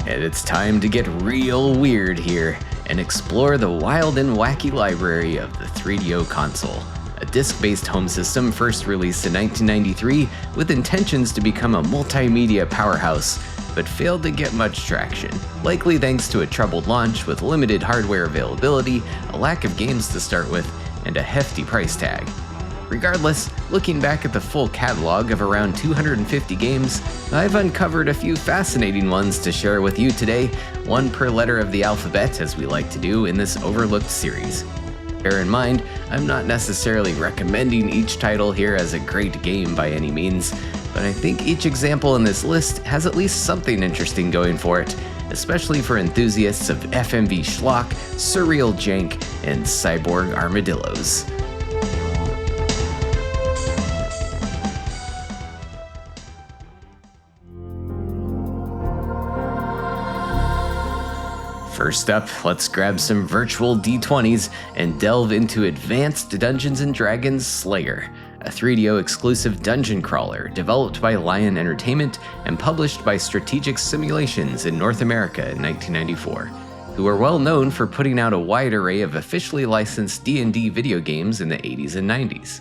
And it's time to get real weird here and explore the wild and wacky library of the 3DO console, a disc-based home system first released in 1993 with intentions to become a multimedia powerhouse, but failed to get much traction, likely thanks to a troubled launch with limited hardware availability, a lack of games to start with, and a hefty price tag. Regardless, looking back at the full catalog of around 250 games, I've uncovered a few fascinating ones to share with you today, one per letter of the alphabet as we like to do in this overlooked series. Bear in mind, I'm not necessarily recommending each title here as a great game by any means, but I think each example in this list has at least something interesting going for it, especially for enthusiasts of FMV schlock, surreal jank, and cyborg armadillos. First up, let's grab some virtual D20s and delve into Advanced Dungeons & Dragons Slayer, a 3DO exclusive dungeon crawler developed by Lion Entertainment and published by Strategic Simulations in North America in 1994, who are well known for putting out a wide array of officially licensed D&D video games in the 80s and 90s.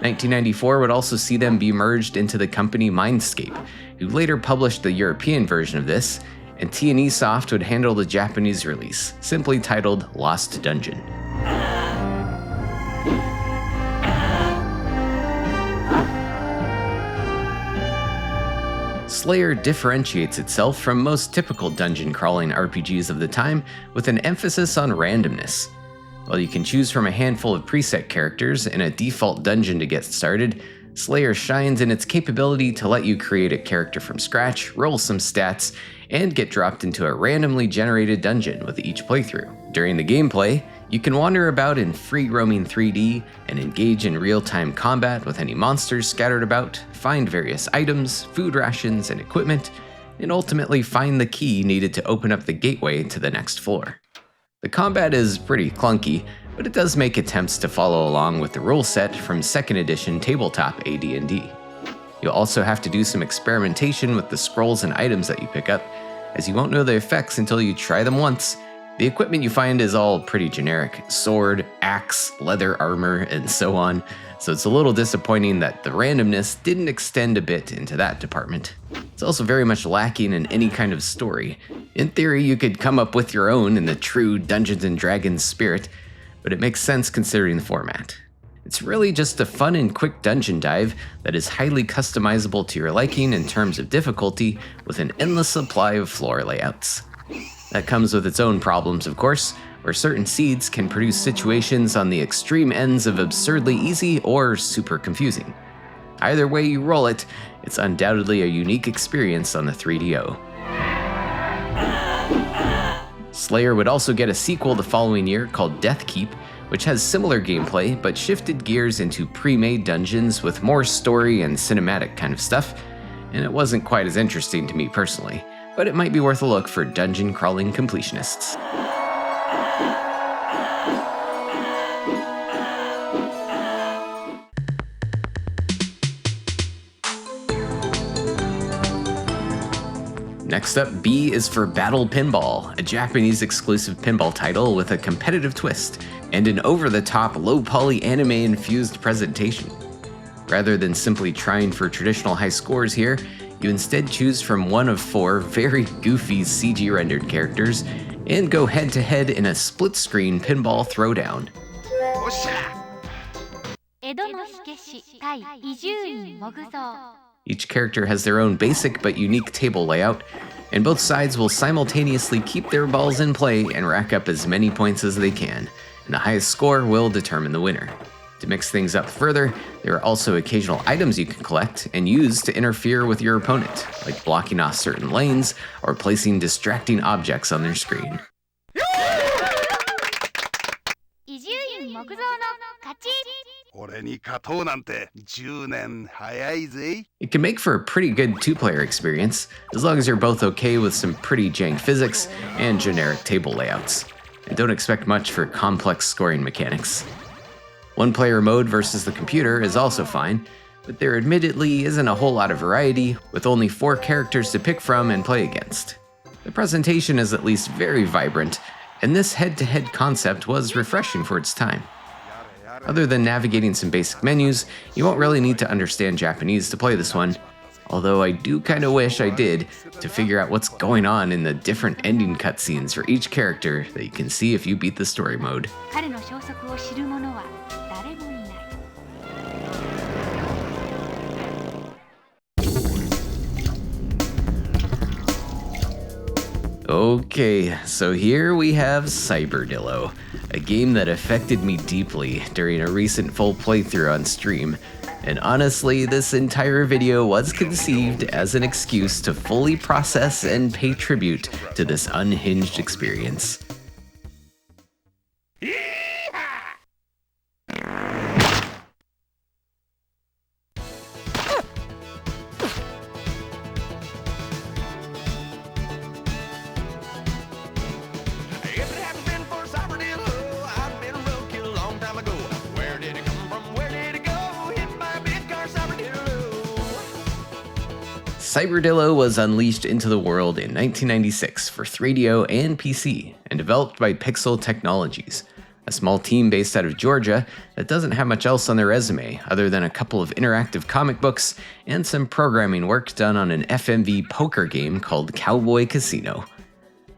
1994 would also see them be merged into the company Mindscape, who later published the European version of this, and T&E Soft would handle the Japanese release, simply titled Lost Dungeon. Slayer differentiates itself from most typical dungeon crawling RPGs of the time with an emphasis on randomness. While you can choose from a handful of preset characters and a default dungeon to get started, Slayer shines in its capability to let you create a character from scratch, roll some stats, and get dropped into a randomly generated dungeon with each playthrough. During the gameplay, you can wander about in free-roaming 3D and engage in real-time combat with any monsters scattered about, find various items, food rations, and equipment, and ultimately find the key needed to open up the gateway to the next floor. The combat is pretty clunky, but it does make attempts to follow along with the rule set from 2nd edition tabletop AD&D. You'll also have to do some experimentation with the scrolls and items that you pick up, as you won't know the effects until you try them once. The equipment you find is all pretty generic: sword, axe, leather armor, and so on, so it's a little disappointing that the randomness didn't extend a bit into that department. It's also very much lacking in any kind of story. In theory, you could come up with your own in the true Dungeons & Dragons spirit, but it makes sense considering the format. It's really just a fun and quick dungeon dive that is highly customizable to your liking in terms of difficulty, with an endless supply of floor layouts. That comes with its own problems, of course, where certain seeds can produce situations on the extreme ends of absurdly easy or super confusing. Either way you roll it, it's undoubtedly a unique experience on the 3DO. Slayer would also get a sequel the following year called Deathkeep, which has similar gameplay but shifted gears into pre-made dungeons with more story and cinematic kind of stuff, and it wasn't quite as interesting to me personally, but it might be worth a look for dungeon crawling completionists. Next up, B is for Battle Pinball, a Japanese exclusive pinball title with a competitive twist and an over-the-top low-poly anime-infused presentation. Rather than simply trying for traditional high scores here, you instead choose from one of 4 very goofy CG-rendered characters and go head-to-head in a split-screen pinball throwdown. Each character has their own basic but unique table layout, and both sides will simultaneously keep their balls in play and rack up as many points as they can, and the highest score will determine the winner. To mix things up further, there are also occasional items you can collect and use to interfere with your opponent, like blocking off certain lanes or placing distracting objects on their screen. It can make for a pretty good 2-player experience, as long as you're both okay with some pretty jank physics and generic table layouts. And don't expect much for complex scoring mechanics. 1-player mode versus the computer is also fine, but there admittedly isn't a whole lot of variety, with only 4 characters to pick from and play against. The presentation is at least very vibrant, and this head-to-head concept was refreshing for its time. Other than navigating some basic menus, you won't really need to understand Japanese to play this one, although I do kinda wish I did to figure out what's going on in the different ending cutscenes for each character that you can see if you beat the story mode. Okay, so here we have Cyberdillo, a game that affected me deeply during a recent full playthrough on stream. And honestly, this entire video was conceived as an excuse to fully process and pay tribute to this unhinged experience. Cyberdillo was unleashed into the world in 1996 for 3DO and PC, and developed by Pixel Technologies, a small team based out of Georgia that doesn't have much else on their resume other than a couple of interactive comic books and some programming work done on an FMV poker game called Cowboy Casino.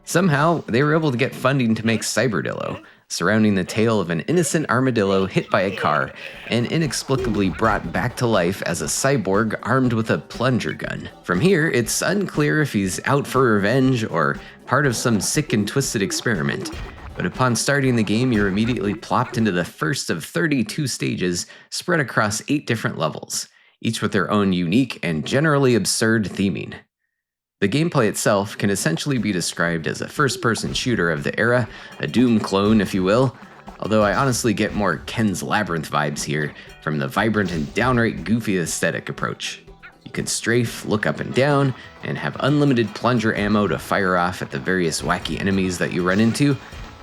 Somehow, they were able to get funding to make Cyberdillo, surrounding the tale of an innocent armadillo hit by a car and inexplicably brought back to life as a cyborg armed with a plunger gun. From here, it's unclear if he's out for revenge or part of some sick and twisted experiment, but upon starting the game, you're immediately plopped into the first of 32 stages spread across 8 different levels, each with their own unique and generally absurd theming. The gameplay itself can essentially be described as a first-person shooter of the era, a Doom clone if you will, although I honestly get more Ken's Labyrinth vibes here from the vibrant and downright goofy aesthetic approach. You can strafe, look up and down, and have unlimited plunger ammo to fire off at the various wacky enemies that you run into,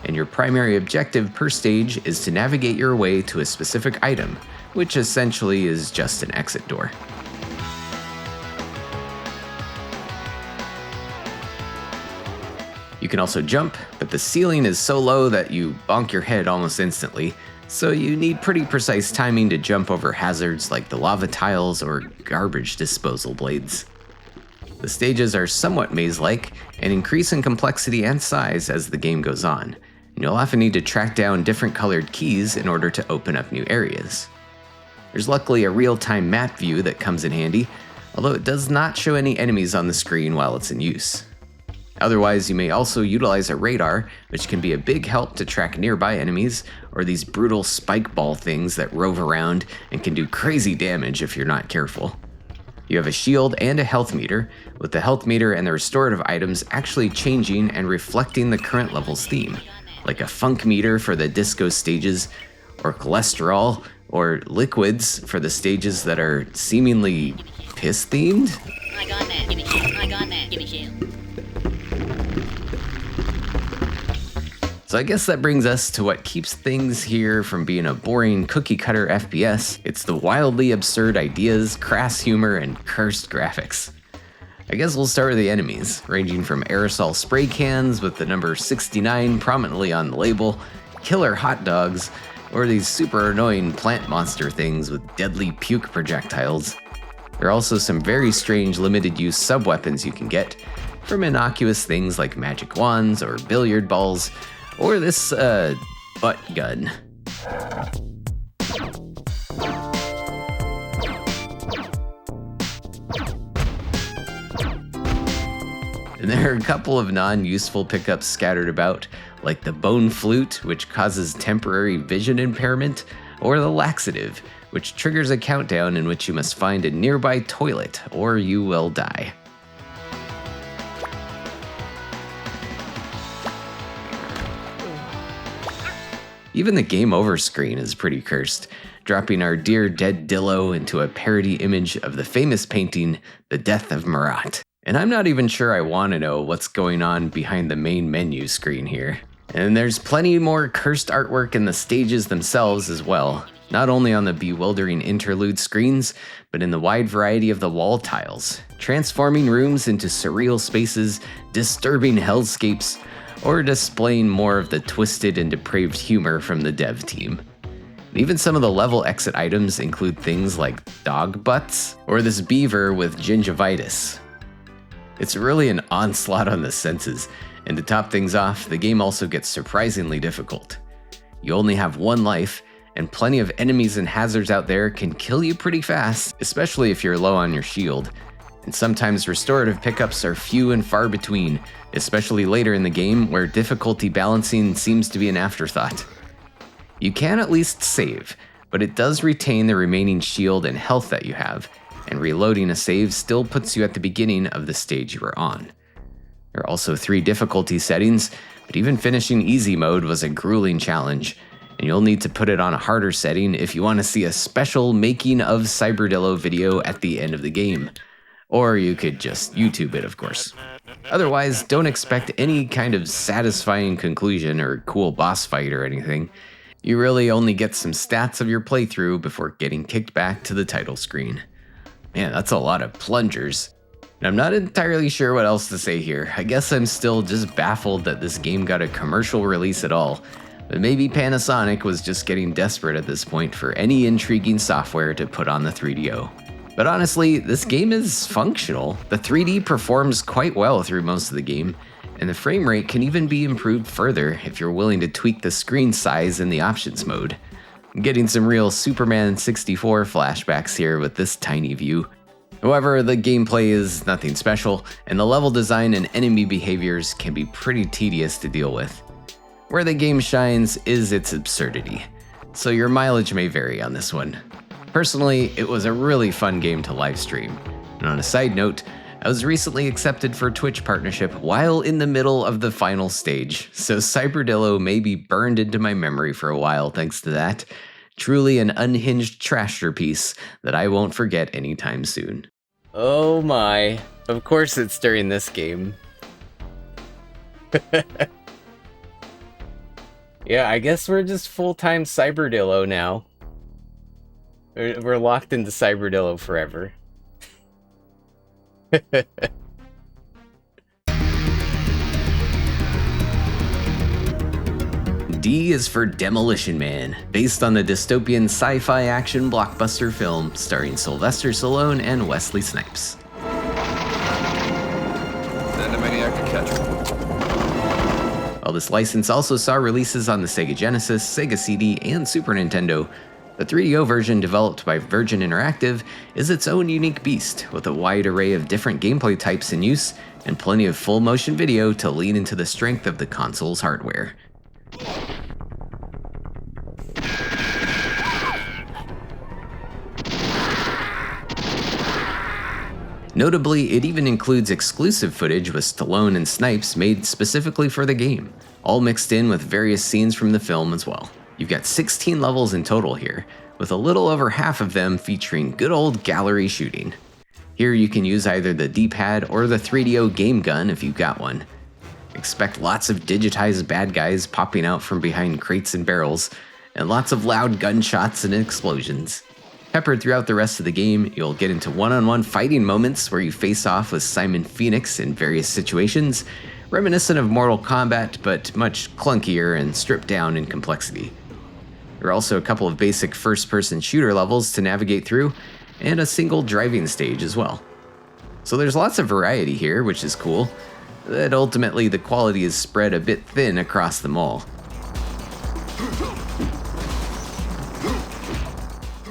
and your primary objective per stage is to navigate your way to a specific item, which essentially is just an exit door. You can also jump, but the ceiling is so low that you bonk your head almost instantly, so you need pretty precise timing to jump over hazards like the lava tiles or garbage disposal blades. The stages are somewhat maze-like and increase in complexity and size as the game goes on, and you'll often need to track down different colored keys in order to open up new areas. There's luckily a real-time map view that comes in handy, although it does not show any enemies on the screen while it's in use. Otherwise, you may also utilize a radar, which can be a big help to track nearby enemies, or these brutal spike ball things that rove around and can do crazy damage if you're not careful. You have a shield and a health meter, with the health meter and the restorative items actually changing and reflecting the current level's theme, like a funk meter for the disco stages, or cholesterol, or liquids for the stages that are seemingly piss-themed. I got that, give me shit. I got that, give me shit. So I guess that brings us to what keeps things here from being a boring cookie-cutter FPS. It's the wildly absurd ideas, crass humor, and cursed graphics. I guess we'll start with the enemies, ranging from aerosol spray cans with the number 69 prominently on the label, killer hot dogs, or these super annoying plant monster things with deadly puke projectiles. There are also some very strange limited-use sub-weapons you can get, from innocuous things like magic wands or billiard balls, or this, butt gun. And there are a couple of non-useful pickups scattered about, like the bone flute, which causes temporary vision impairment, or the laxative, which triggers a countdown in which you must find a nearby toilet, or you will die. Even the game over screen is pretty cursed, dropping our dear dead Dillo into a parody image of the famous painting, The Death of Marat. And I'm not even sure I want to know what's going on behind the main menu screen here. And there's plenty more cursed artwork in the stages themselves as well. not only on the bewildering interlude screens, but in the wide variety of the wall tiles, transforming rooms into surreal spaces, disturbing hellscapes, or displaying more of the twisted and depraved humor from the dev team. Even some of the level exit items include things like dog butts or this beaver with gingivitis. It's really an onslaught on the senses, and to top things off, the game also gets surprisingly difficult. You only have one life, and plenty of enemies and hazards out there can kill you pretty fast, especially if you're low on your shield. And sometimes restorative pickups are few and far between, especially later in the game where difficulty balancing seems to be an afterthought. You can at least save, but it does retain the remaining shield and health that you have, and reloading a save still puts you at the beginning of the stage you are on. There are also 3 difficulty settings, but even finishing easy mode was a grueling challenge, and you'll need to put it on a harder setting if you want to see a special making of Cyberdillo video at the end of the game. Or you could just YouTube it, of course. Otherwise, don't expect any kind of satisfying conclusion or cool boss fight or anything. You really only get some stats of your playthrough before getting kicked back to the title screen. Man, that's a lot of plungers. And I'm not entirely sure what else to say here. I guess I'm still just baffled that this game got a commercial release at all. But maybe Panasonic was just getting desperate at this point for any intriguing software to put on the 3DO. But honestly, this game is functional. The 3D performs quite well through most of the game, and the frame rate can even be improved further if you're willing to tweak the screen size in the options mode. I'm getting some real Superman 64 flashbacks here with this tiny view. However, the gameplay is nothing special, and the level design and enemy behaviors can be pretty tedious to deal with. Where the game shines is its absurdity, so your mileage may vary on this one. Personally, it was a really fun game to livestream. And on a side note, I was recently accepted for a Twitch partnership while in the middle of the final stage, so Cyberdillo may be burned into my memory for a while thanks to that. Truly an unhinged trasher piece that I won't forget anytime soon. Oh my, of course it's during this game. Yeah, I guess we're just full-time Cyberdillo now. We're locked into Cyberdillo forever. D is for Demolition Man, based on the dystopian sci-fi action blockbuster film starring Sylvester Stallone and Wesley Snipes. Maniac to catch her. While this license also saw releases on the Sega Genesis, Sega CD, and Super Nintendo, the 3DO version developed by Virgin Interactive is its own unique beast, with a wide array of different gameplay types in use, and plenty of full motion video to lean into the strength of the console's hardware. Notably, it even includes exclusive footage with Stallone and Snipes made specifically for the game, all mixed in with various scenes from the film as well. You've got 16 levels in total here, with a little over half of them featuring good old gallery shooting. Here you can use either the D-pad or the 3DO game gun if you've got one. Expect lots of digitized bad guys popping out from behind crates and barrels, and lots of loud gunshots and explosions. Peppered throughout the rest of the game, you'll get into one-on-one fighting moments where you face off with Simon Phoenix in various situations, reminiscent of Mortal Kombat, but much clunkier and stripped down in complexity. There are also a couple of basic first-person shooter levels to navigate through, and a single driving stage as well. So there's lots of variety here, which is cool, but ultimately the quality is spread a bit thin across them all.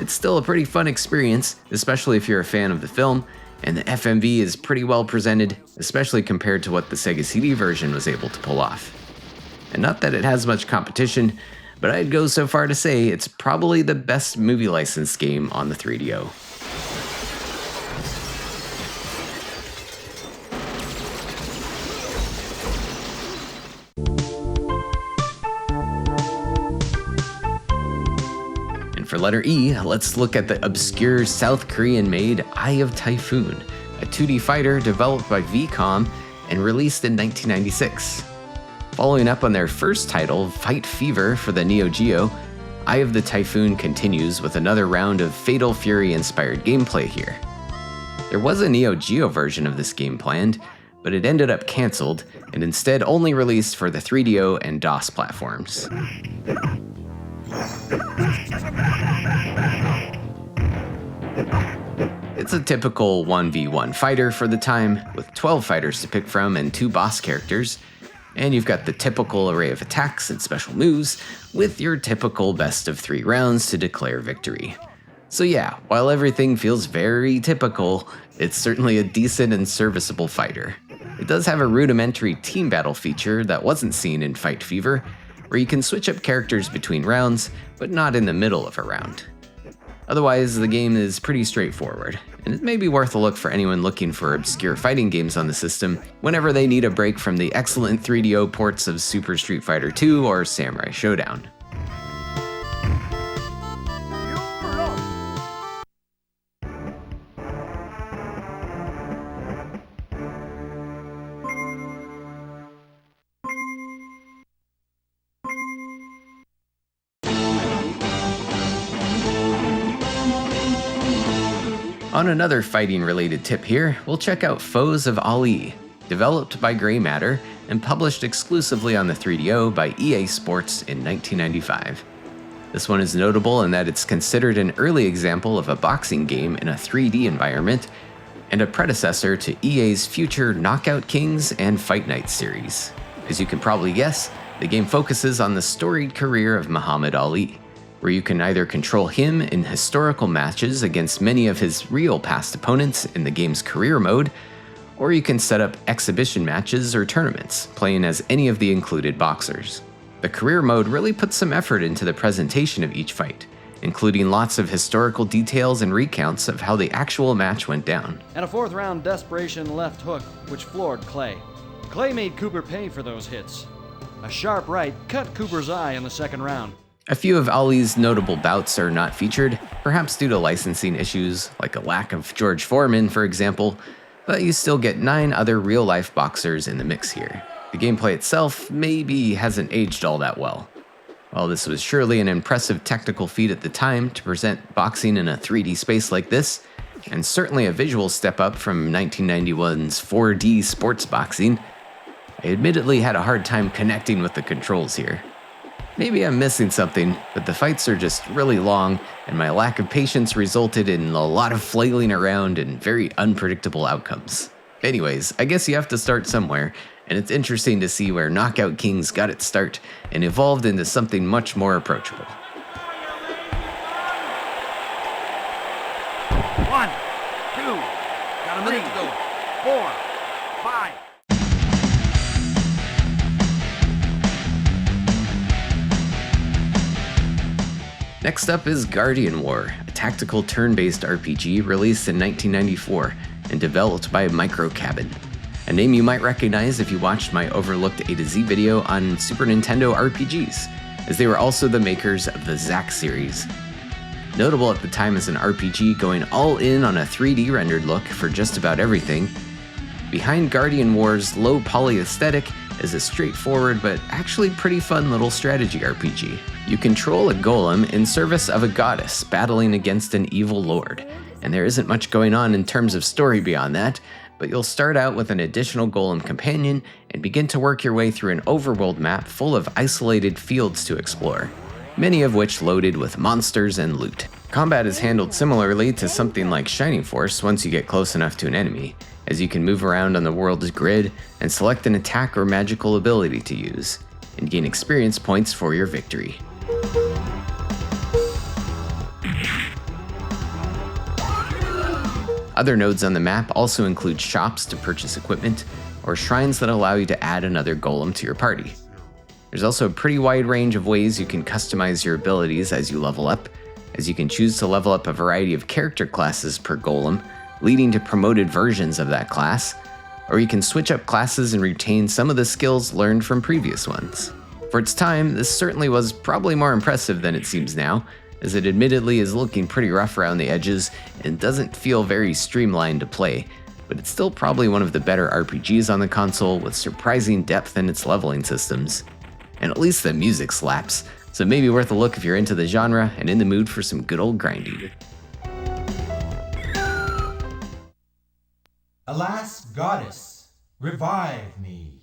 It's still a pretty fun experience, especially if you're a fan of the film, and the FMV is pretty well presented, especially compared to what the Sega CD version was able to pull off. And not that it has much competition, but I'd go so far to say it's probably the best movie licensed game on the 3DO. And for letter E, let's look at the obscure South Korean-made Eye of Typhoon, a 2D fighter developed by VCOM and released in 1996. Following up on their first title, Fight Fever for the Neo Geo, Eye of the Typhoon continues with another round of Fatal Fury-inspired gameplay here. There was a Neo Geo version of this game planned, but it ended up cancelled and instead only released for the 3DO and DOS platforms. It's a typical 1v1 fighter for the time, with 12 fighters to pick from and 2 boss characters, and you've got the typical array of attacks and special moves, with your typical best of 3 rounds to declare victory. So yeah, while everything feels very typical, it's certainly a decent and serviceable fighter. It does have a rudimentary team battle feature that wasn't seen in Fight Fever, where you can switch up characters between rounds, but not in the middle of a round. Otherwise, the game is pretty straightforward, and it may be worth a look for anyone looking for obscure fighting games on the system whenever they need a break from the excellent 3DO ports of Super Street Fighter 2 or Samurai Showdown. On another fighting-related tip here, we'll check out Foes of Ali, developed by Grey Matter and published exclusively on the 3DO by EA Sports in 1995. This one is notable in that it's considered an early example of a boxing game in a 3D environment, and a predecessor to EA's future Knockout Kings and Fight Night series. As you can probably guess, the game focuses on the storied career of Muhammad Ali, where you can either control him in historical matches against many of his real past opponents in the game's career mode, or you can set up exhibition matches or tournaments, playing as any of the included boxers. The career mode really puts some effort into the presentation of each fight, including lots of historical details and recounts of how the actual match went down. And a 4th round desperation left hook, which floored Clay. Clay made Cooper pay for those hits. A sharp right cut Cooper's eye in the 2nd round. A few of Ali's notable bouts are not featured, perhaps due to licensing issues, like a lack of George Foreman, for example, but you still get 9 other real-life boxers in the mix here. The gameplay itself maybe hasn't aged all that well. While this was surely an impressive technical feat at the time to present boxing in a 3D space like this, and certainly a visual step up from 1991's 4D sports boxing, I admittedly had a hard time connecting with the controls here. Maybe I'm missing something, but the fights are just really long, and my lack of patience resulted in a lot of flailing around and very unpredictable outcomes. Anyways, I guess you have to start somewhere, and it's interesting to see where Knockout Kings got its start and evolved into something much more approachable. 1, 2, got a minute to go. 4, 5. Next up is Guardian War, a tactical turn-based RPG released in 1994 and developed by Microcabin, a name you might recognize if you watched my Overlooked A to Z video on Super Nintendo RPGs, as they were also the makers of the Zack series. Notable at the time as an RPG going all in on a 3D rendered look for just about everything, behind Guardian War's low poly aesthetic is a straightforward but actually pretty fun little strategy RPG. You control a golem in service of a goddess battling against an evil lord, and there isn't much going on in terms of story beyond that, but you'll start out with an additional golem companion and begin to work your way through an overworld map full of isolated fields to explore, many of which loaded with monsters and loot. Combat is handled similarly to something like Shining Force once you get close enough to an enemy, as you can move around on the world's grid and select an attack or magical ability to use, and gain experience points for your victory. Other nodes on the map also include shops to purchase equipment, or shrines that allow you to add another golem to your party. There's also a pretty wide range of ways you can customize your abilities as you level up, as you can choose to level up a variety of character classes per golem, leading to promoted versions of that class, or you can switch up classes and retain some of the skills learned from previous ones. For its time, this certainly was probably more impressive than it seems now, as it admittedly is looking pretty rough around the edges and doesn't feel very streamlined to play, but it's still probably one of the better RPGs on the console with surprising depth in its leveling systems. And at least the music slaps, so it may be worth a look if you're into the genre and in the mood for some good old grinding. Alas, goddess, revive me.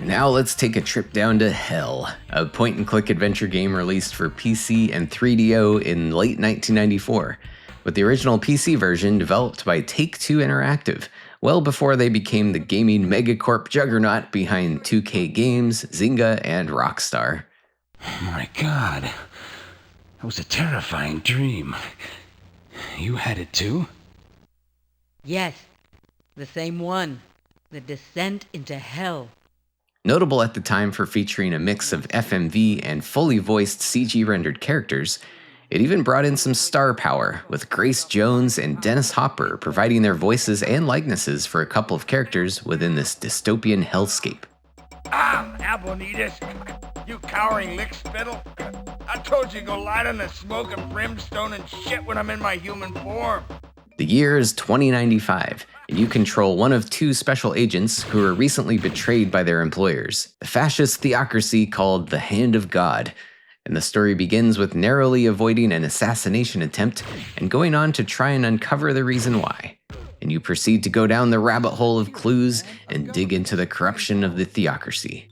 Now let's take a trip down to Hell, a point-and-click adventure game released for PC and 3DO in late 1994, with the original PC version developed by Take-Two Interactive, well before they became the gaming megacorp juggernaut behind 2K Games, Zynga, and Rockstar. My God, that was a terrifying dream. You had it too? Yes, the same one. The descent into hell. Notable at the time for featuring a mix of FMV and fully voiced CG-rendered characters, it even brought in some star power, with Grace Jones and Dennis Hopper providing their voices and likenesses for a couple of characters within this dystopian hellscape. Abonitas, you cowering lick spittle. I told you to go light on the smoke and brimstone and shit when I'm in my human form. The year is 2095, and you control one of two special agents who were recently betrayed by their employers, the fascist theocracy called the Hand of God. And the story begins with narrowly avoiding an assassination attempt and going on to try and uncover the reason why. And you proceed to go down the rabbit hole of clues and dig into the corruption of the theocracy.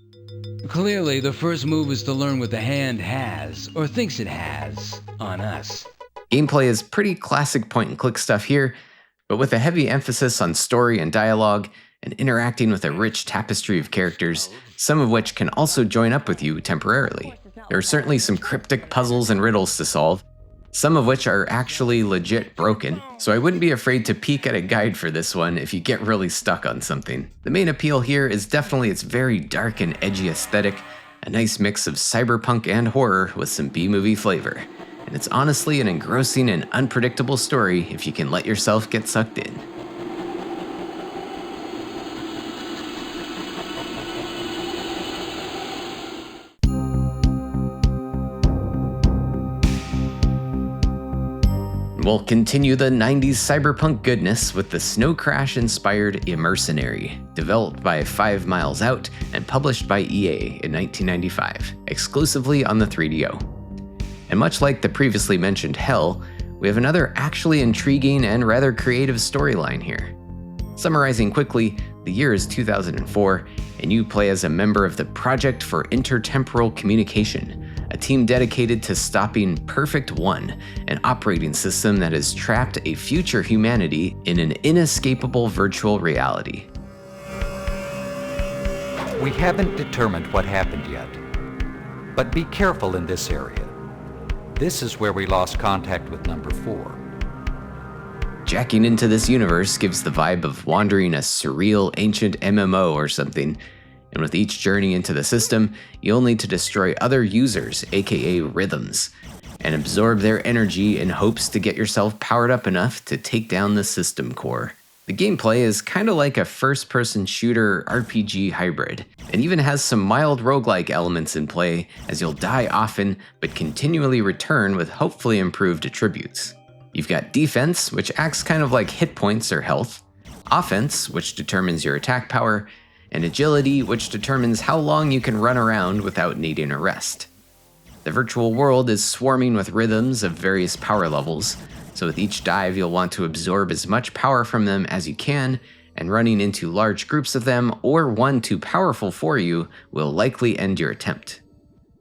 Clearly, the first move is to learn what the hand has, or thinks it has, on us. Gameplay is pretty classic point-and-click stuff here, but with a heavy emphasis on story and dialogue, and interacting with a rich tapestry of characters, some of which can also join up with you temporarily. There are certainly some cryptic puzzles and riddles to solve, some of which are actually legit broken, so I wouldn't be afraid to peek at a guide for this one if you get really stuck on something. The main appeal here is definitely its very dark and edgy aesthetic, a nice mix of cyberpunk and horror with some B-movie flavor. And it's honestly an engrossing and unpredictable story if you can let yourself get sucked in. We'll continue the 90s cyberpunk goodness with the Snow Crash-inspired Immercenary, developed by 5 Miles Out and published by EA in 1995, exclusively on the 3DO. And much like the previously mentioned Hell, we have another actually intriguing and rather creative storyline here. Summarizing quickly, the year is 2004, and you play as a member of the Project for Intertemporal Communication, a team dedicated to stopping Perfect One, an operating system that has trapped a future humanity in an inescapable virtual reality. We haven't determined what happened yet, but be careful in this area. This is where we lost contact with number 4. Jacking into this universe gives the vibe of wandering a surreal ancient MMO or something, and with each journey into the system, you'll need to destroy other users, aka rhythms, and absorb their energy in hopes to get yourself powered up enough to take down the system core. The gameplay is kinda like a first-person shooter RPG hybrid, and even has some mild roguelike elements in play, as you'll die often, but continually return with hopefully improved attributes. You've got defense, which acts kind of like hit points or health, offense, which determines your attack power, and agility, which determines how long you can run around without needing a rest. The virtual world is swarming with rhythms of various power levels, so with each dive you'll want to absorb as much power from them as you can, and running into large groups of them or one too powerful for you will likely end your attempt.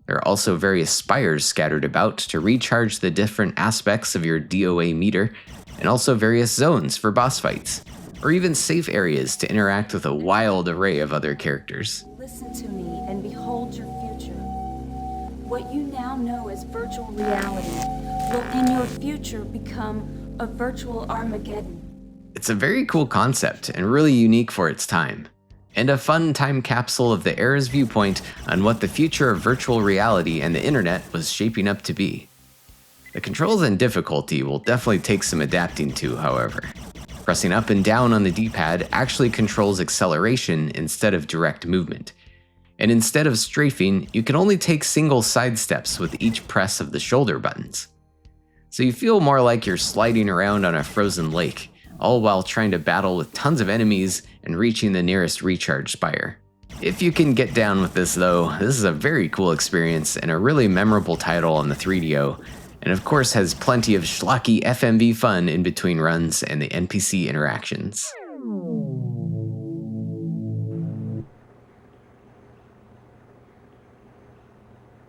There are also various spires scattered about to recharge the different aspects of your DOA meter, and also various zones for boss fights, or even safe areas to interact with a wild array of other characters. Listen to me and behold your future. What you now know as virtual reality will in your future become a virtual Armageddon. It's a very cool concept and really unique for its time, and a fun time capsule of the era's viewpoint on what the future of virtual reality and the internet was shaping up to be. The controls and difficulty will definitely take some adapting to, however. Pressing up and down on the D-pad actually controls acceleration instead of direct movement. And instead of strafing, you can only take single side steps with each press of the shoulder buttons. So you feel more like you're sliding around on a frozen lake, all while trying to battle with tons of enemies and reaching the nearest recharge spire. If you can get down with this though, this is a very cool experience and a really memorable title on the 3DO, and of course has plenty of schlocky FMV fun in between runs and the NPC interactions.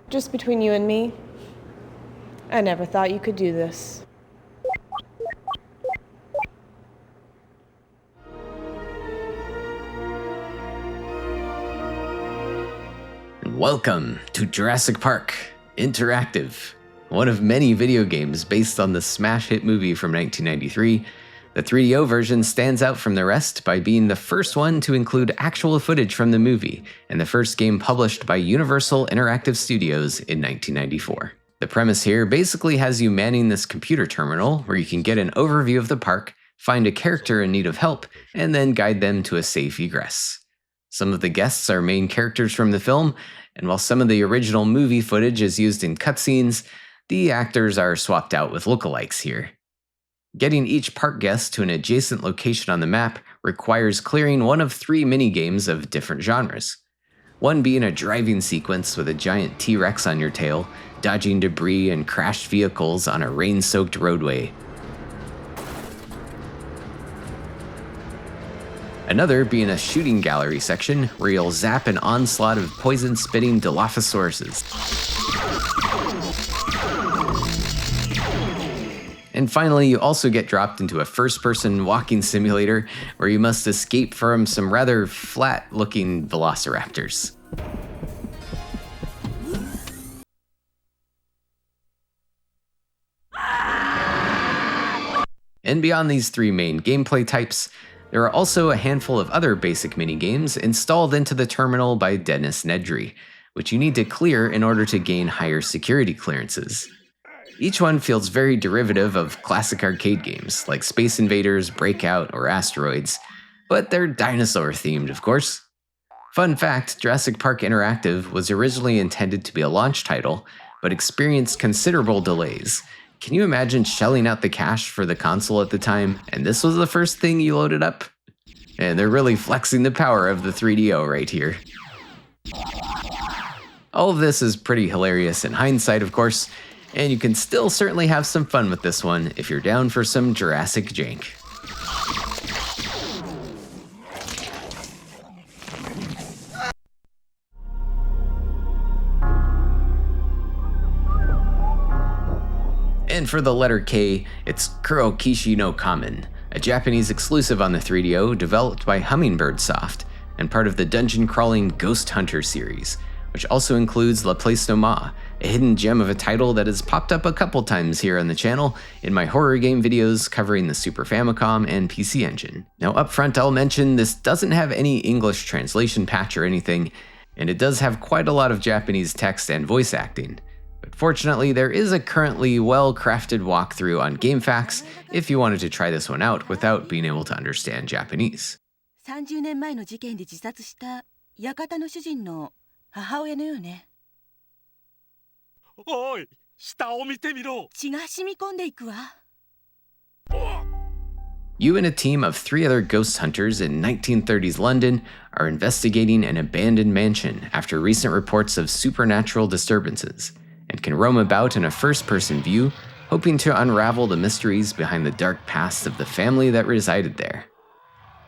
Just between you and me, I never thought you could do this. Welcome to Jurassic Park Interactive, one of many video games based on the smash hit movie from 1993. The 3DO version stands out from the rest by being the first one to include actual footage from the movie, and the first game published by Universal Interactive Studios in 1994. The premise here basically has you manning this computer terminal where you can get an overview of the park, find a character in need of help, and then guide them to a safe egress. Some of the guests are main characters from the film, and while some of the original movie footage is used in cutscenes, the actors are swapped out with lookalikes here. Getting each park guest to an adjacent location on the map requires clearing one of 3 minigames of different genres. One being a driving sequence with a giant T-Rex on your tail, dodging debris and crashed vehicles on a rain-soaked roadway. Another being a shooting gallery section where you'll zap an onslaught of poison-spitting Dilophosauruses. And finally, you also get dropped into a first-person walking simulator where you must escape from some rather flat-looking velociraptors. And beyond these 3 main gameplay types, there are also a handful of other basic minigames installed into the terminal by Dennis Nedry, which you need to clear in order to gain higher security clearances. Each one feels very derivative of classic arcade games like Space Invaders, Breakout, or Asteroids, but they're dinosaur-themed, of course. Fun fact, Jurassic Park Interactive was originally intended to be a launch title, but experienced considerable delays. Can you imagine shelling out the cash for the console at the time, and this was the first thing you loaded up? And they're really flexing the power of the 3DO right here. All of this is pretty hilarious in hindsight, of course, and you can still certainly have some fun with this one if you're down for some Jurassic jank. And for the letter K, it's Kurokishi no Kamen, a Japanese exclusive on the 3DO developed by Hummingbird Soft, and part of the dungeon-crawling Ghost Hunter series, which also includes La Place No Ma, a hidden gem of a title that has popped up a couple times here on the channel in my horror game videos covering the Super Famicom and PC Engine. Now up front I'll mention this doesn't have any English translation patch or anything, and it does have quite a lot of Japanese text and voice acting. But fortunately there is a currently well-crafted walkthrough on GameFAQs if you wanted to try this one out without being able to understand Japanese. 30年前の事件で自殺した館の主人の母親のようね。おい、下を見てみろ。血が染み込んでいくわ。You and a team of 3 other ghost hunters in 1930s London are investigating an abandoned mansion after recent reports of supernatural disturbances, and can roam about in a first-person view, hoping to unravel the mysteries behind the dark past of the family that resided there.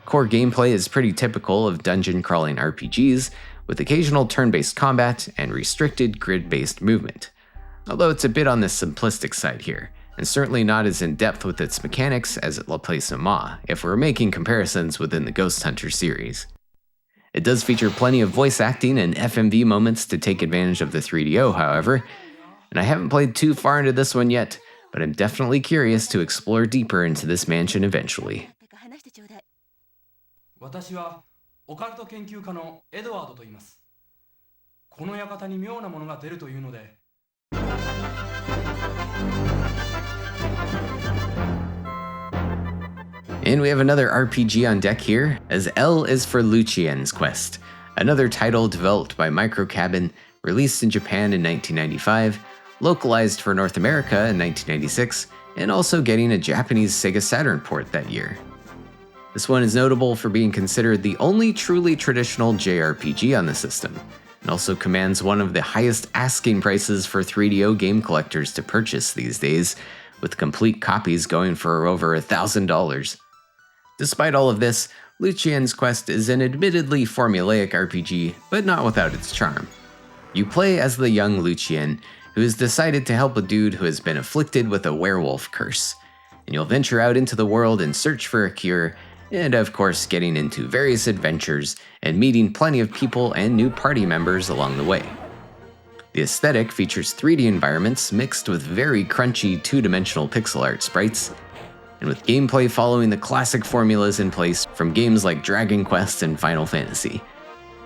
Core gameplay is pretty typical of dungeon-crawling RPGs, with occasional turn-based combat and restricted grid-based movement, although it's a bit on the simplistic side here, and certainly not as in-depth with its mechanics as La Place No Ma, if we're making comparisons within the Ghost Hunter series. It does feature plenty of voice acting and FMV moments to take advantage of the 3DO, however, and I haven't played too far into this one yet, but I'm definitely curious to explore deeper into this mansion eventually. 私はオカルト研究家のエドワードと言います。この館に妙なものが出るというので。And we have another RPG on deck here, as L is for Lucien's Quest, another title developed by Microcabin, released in Japan in 1995, localized for North America in 1996, and also getting a Japanese Sega Saturn port that year. This one is notable for being considered the only truly traditional JRPG on the system, and also commands one of the highest asking prices for 3DO game collectors to purchase these days, with complete copies going for over $1,000. Despite all of this, Lucien's Quest is an admittedly formulaic RPG, but not without its charm. You play as the young Lucien, who has decided to help a dude who has been afflicted with a werewolf curse, and you'll venture out into the world and search for a cure, and of course getting into various adventures and meeting plenty of people and new party members along the way. The aesthetic features 3D environments mixed with very crunchy two-dimensional pixel art sprites, and with gameplay following the classic formulas in place from games like Dragon Quest and Final Fantasy.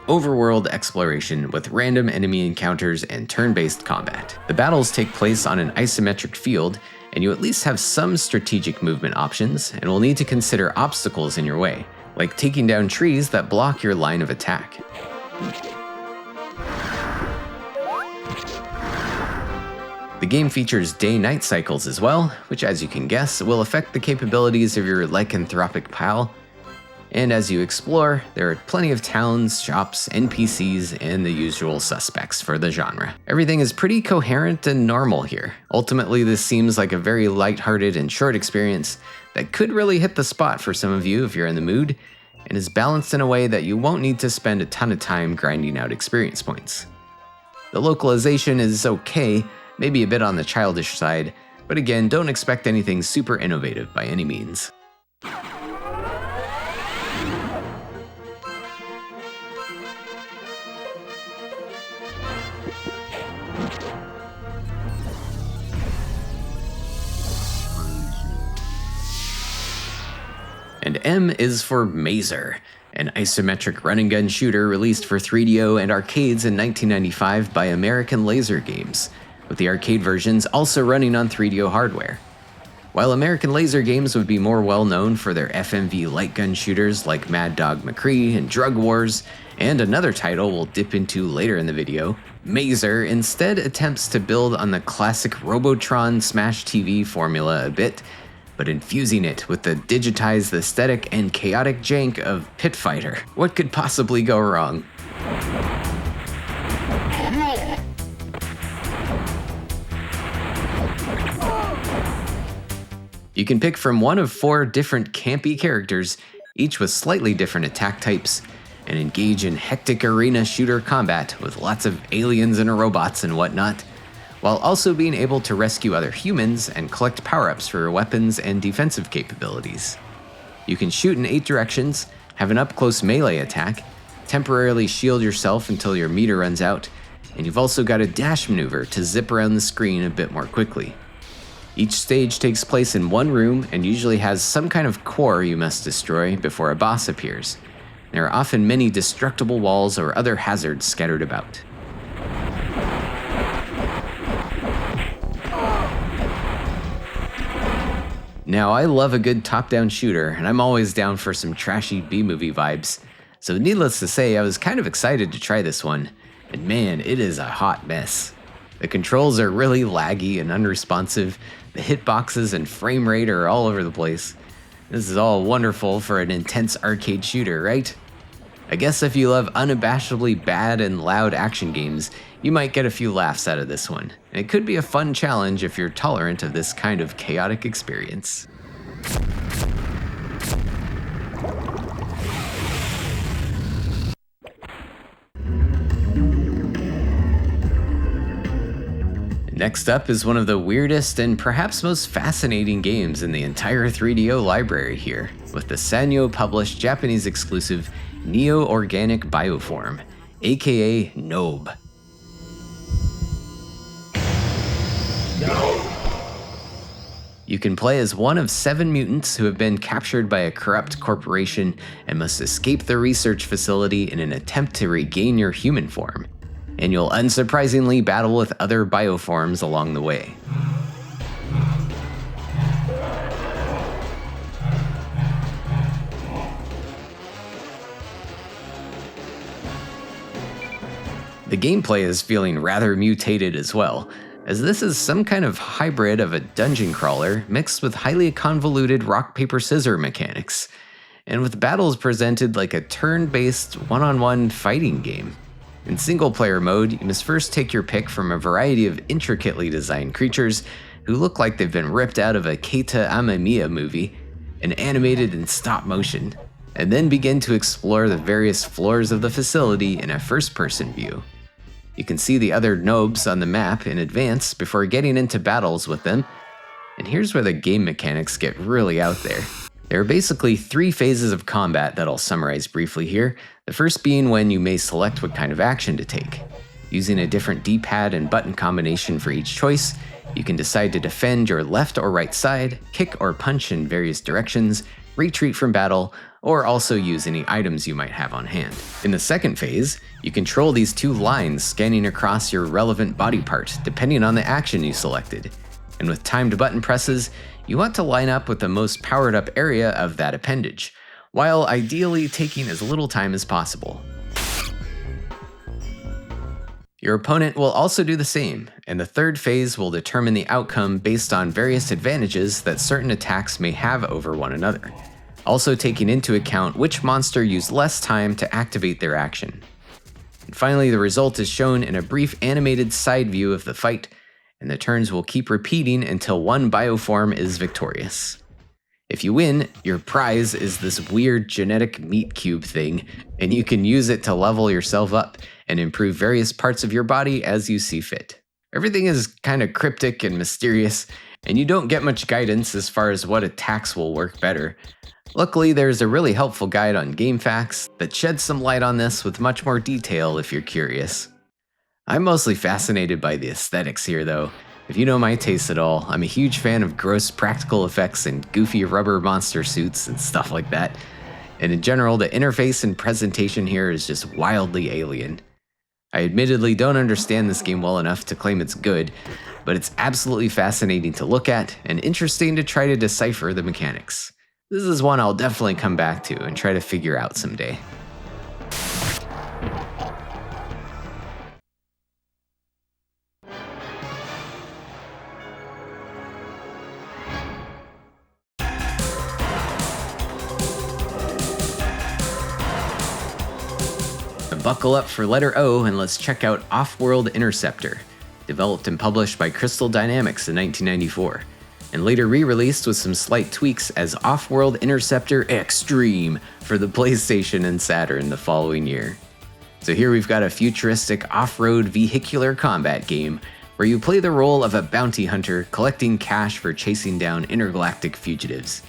Overworld exploration with random enemy encounters and turn-based combat. The battles take place on an isometric field, and you at least have some strategic movement options, and will need to consider obstacles in your way, like taking down trees that block your line of attack. The game features day-night cycles as well, which as you can guess, will affect the capabilities of your lycanthropic pal. And as you explore, there are plenty of towns, shops, NPCs, and the usual suspects for the genre. Everything is pretty coherent and normal here. Ultimately, this seems like a very lighthearted and short experience that could really hit the spot for some of you if you're in the mood, and is balanced in a way that you won't need to spend a ton of time grinding out experience points. The localization is okay, maybe a bit on the childish side, but again, don't expect anything super innovative by any means. And M is for Mazer, an isometric run-and-gun shooter released for 3DO and arcades in 1995 by American Laser Games, with the arcade versions also running on 3DO hardware. While American Laser Games would be more well known for their FMV light gun shooters like Mad Dog McCree and Drug Wars, and another title we'll dip into later in the video, Mazer instead attempts to build on the classic Robotron Smash TV formula a bit, but infusing it with the digitized aesthetic and chaotic jank of Pit Fighter. What could possibly go wrong? You can pick from one of 4 different campy characters, each with slightly different attack types, and engage in hectic arena shooter combat with lots of aliens and robots and whatnot, while also being able to rescue other humans and collect power-ups for your weapons and defensive capabilities. You can shoot in 8 directions, have an up-close melee attack, temporarily shield yourself until your meter runs out, and you've also got a dash maneuver to zip around the screen a bit more quickly. Each stage takes place in one room and usually has some kind of core you must destroy before a boss appears. There are often many destructible walls or other hazards scattered about. Now, I love a good top-down shooter, and I'm always down for some trashy B-movie vibes, so needless to say, I was kind of excited to try this one, and man, it is a hot mess. The controls are really laggy and unresponsive, the hitboxes and frame rate are all over the place. This is all wonderful for an intense arcade shooter, right? I guess if you love unabashedly bad and loud action games, you might get a few laughs out of this one. And it could be a fun challenge if you're tolerant of this kind of chaotic experience. Next up is one of the weirdest and perhaps most fascinating games in the entire 3DO library here, with the Sanyo published Japanese exclusive Neo-Organic Bioform, aka NOBE. You can play as one of 7 mutants who have been captured by a corrupt corporation and must escape the research facility in an attempt to regain your human form. And you'll unsurprisingly battle with other bioforms along the way. The gameplay is feeling rather mutated as well, as this is some kind of hybrid of a dungeon crawler mixed with highly convoluted rock, paper, scissors mechanics. and with battles presented like a turn-based one-on-one fighting game. In single-player mode, you must first take your pick from a variety of intricately designed creatures who look like they've been ripped out of a Keita Amemiya movie and animated in stop motion, and then begin to explore the various floors of the facility in a first-person view. You can see the other nobs on the map in advance before getting into battles with them, and here's where the game mechanics get really out there. There are basically 3 phases of combat that I'll summarize briefly here, the first being when you may select what kind of action to take. Using a different D-pad and button combination for each choice, you can decide to defend your left or right side, kick or punch in various directions, retreat from battle, or also use any items you might have on hand. In the second phase, you control these 2 lines scanning across your relevant body part, depending on the action you selected. And with timed button presses, you want to line up with the most powered up area of that appendage, while ideally taking as little time as possible. Your opponent will also do the same, and the third phase will determine the outcome based on various advantages that certain attacks may have over one another, also taking into account which monster used less time to activate their action. And finally, the result is shown in a brief animated side view of the fight, and the turns will keep repeating until one bioform is victorious. If you win, your prize is this weird genetic meat cube thing, and you can use it to level yourself up and improve various parts of your body as you see fit. Everything is kind of cryptic and mysterious, and you don't get much guidance as far as what attacks will work better. Luckily, there's a really helpful guide on GameFAQs that sheds some light on this with much more detail if you're curious. I'm mostly fascinated by the aesthetics here though. If you know my taste at all, I'm a huge fan of gross practical effects and goofy rubber monster suits and stuff like that. And in general, the interface and presentation here is just wildly alien. I admittedly don't understand this game well enough to claim it's good, but it's absolutely fascinating to look at and interesting to try to decipher the mechanics. This is one I'll definitely come back to and try to figure out someday. Buckle up for letter O and let's check out Off-World Interceptor, developed and published by Crystal Dynamics in 1994, and later re-released with some slight tweaks as Off-World Interceptor Extreme for the PlayStation and Saturn the following year. So here we've got a futuristic off-road vehicular combat game where you play the role of a bounty hunter collecting cash for chasing down intergalactic fugitives.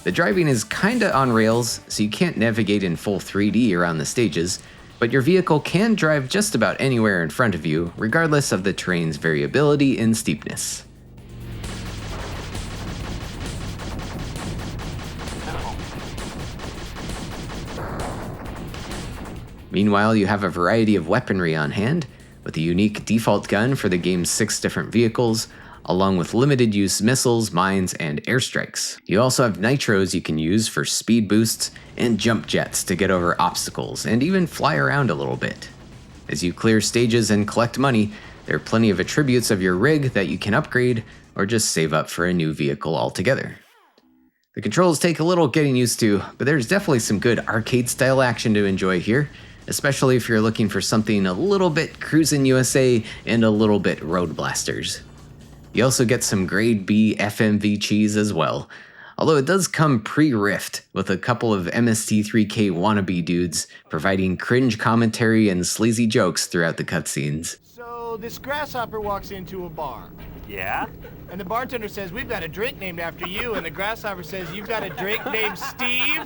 The driving is kinda on rails, so you can't navigate in full 3D around the stages, but your vehicle can drive just about anywhere in front of you, regardless of the terrain's variability in steepness. Meanwhile, you have a variety of weaponry on hand, with a unique default gun for the game's 6 different vehicles, along with limited-use missiles, mines, and airstrikes. You also have nitros you can use for speed boosts and jump jets to get over obstacles and even fly around a little bit. As you clear stages and collect money, there are plenty of attributes of your rig that you can upgrade or just save up for a new vehicle altogether. The controls take a little getting used to, but there's definitely some good arcade-style action to enjoy here, especially if you're looking for something a little bit Cruisin' USA and a little bit Road Blasters. You also get some grade B FMV cheese as well, although it does come pre-riffed with a couple of MST3K wannabe dudes providing cringe commentary and sleazy jokes throughout the cutscenes. So this grasshopper walks into a bar. Yeah? And the bartender says, "We've got a drink named after you," and the grasshopper says, "You've got a drink named Steve?"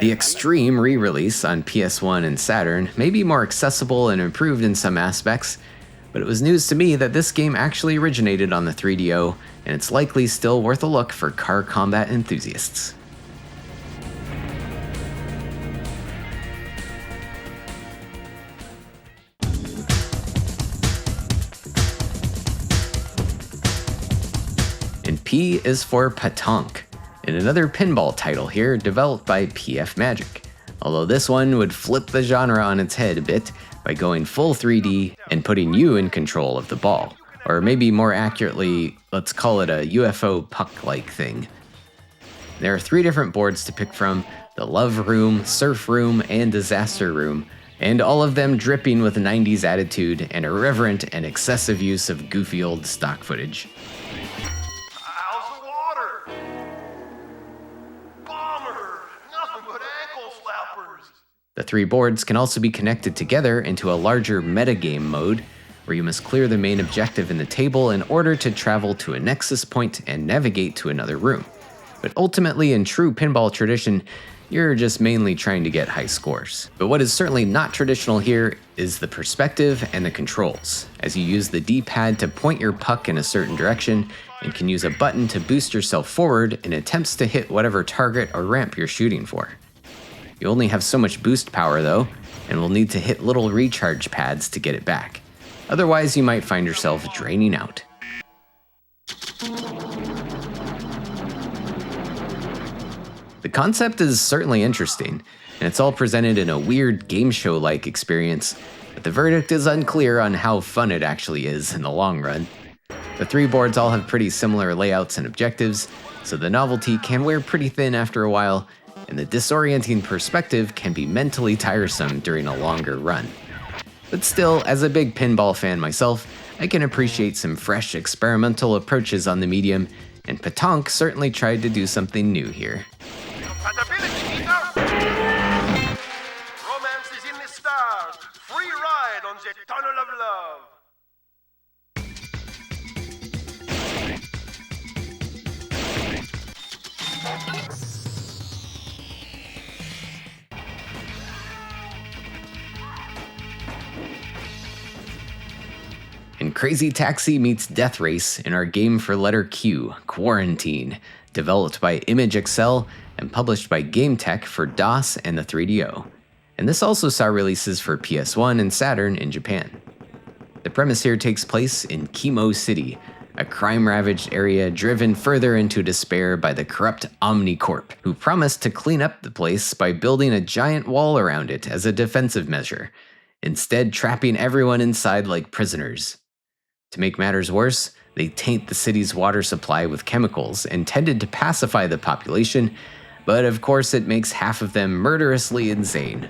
The Extreme re-release on PS1 and Saturn may be more accessible and improved in some aspects, but it was news to me that this game actually originated on the 3DO, and it's likely still worth a look for car combat enthusiasts. And P is for Pétanque, and another pinball title here developed by PF Magic, although this one would flip the genre on its head a bit by going full 3D and putting you in control of the ball. Or maybe more accurately, let's call it a UFO puck-like thing. There are 3 different boards to pick from: the Love Room, Surf Room, and Disaster Room, and all of them dripping with 90s attitude and irreverent and excessive use of goofy old stock footage. How's the water? Bomber! Nothing but ankle slappers! The 3 boards can also be connected together into a larger metagame mode, where you must clear the main objective in the table in order to travel to a nexus point and navigate to another room. But ultimately, in true pinball tradition, you're just mainly trying to get high scores. But what is certainly not traditional here is the perspective and the controls, as you use the D-pad to point your puck in a certain direction and can use a button to boost yourself forward in attempts to hit whatever target or ramp you're shooting for. You only have so much boost power though, and will need to hit little recharge pads to get it back. Otherwise, you might find yourself draining out. The concept is certainly interesting, and it's all presented in a weird game show-like experience, but the verdict is unclear on how fun it actually is in the long run. The 3 boards all have pretty similar layouts and objectives, so the novelty can wear pretty thin after a while, and the disorienting perspective can be mentally tiresome during a longer run. But still, as a big pinball fan myself, I can appreciate some fresh experimental approaches on the medium, and Patonk certainly tried to do something new here. Romance is in the stars. Free ride on the tunnel of love. And Crazy Taxi meets Death Race in our game for letter Q, Quarantine, developed by Image Excel and published by GameTech for DOS and the 3DO. And this also saw releases for PS1 and Saturn in Japan. The premise here takes place in Chemo City, a crime-ravaged area driven further into despair by the corrupt Omnicorp, who promised to clean up the place by building a giant wall around it as a defensive measure, instead trapping everyone inside like prisoners. To make matters worse, they taint the city's water supply with chemicals intended to pacify the population, but of course it makes half of them murderously insane.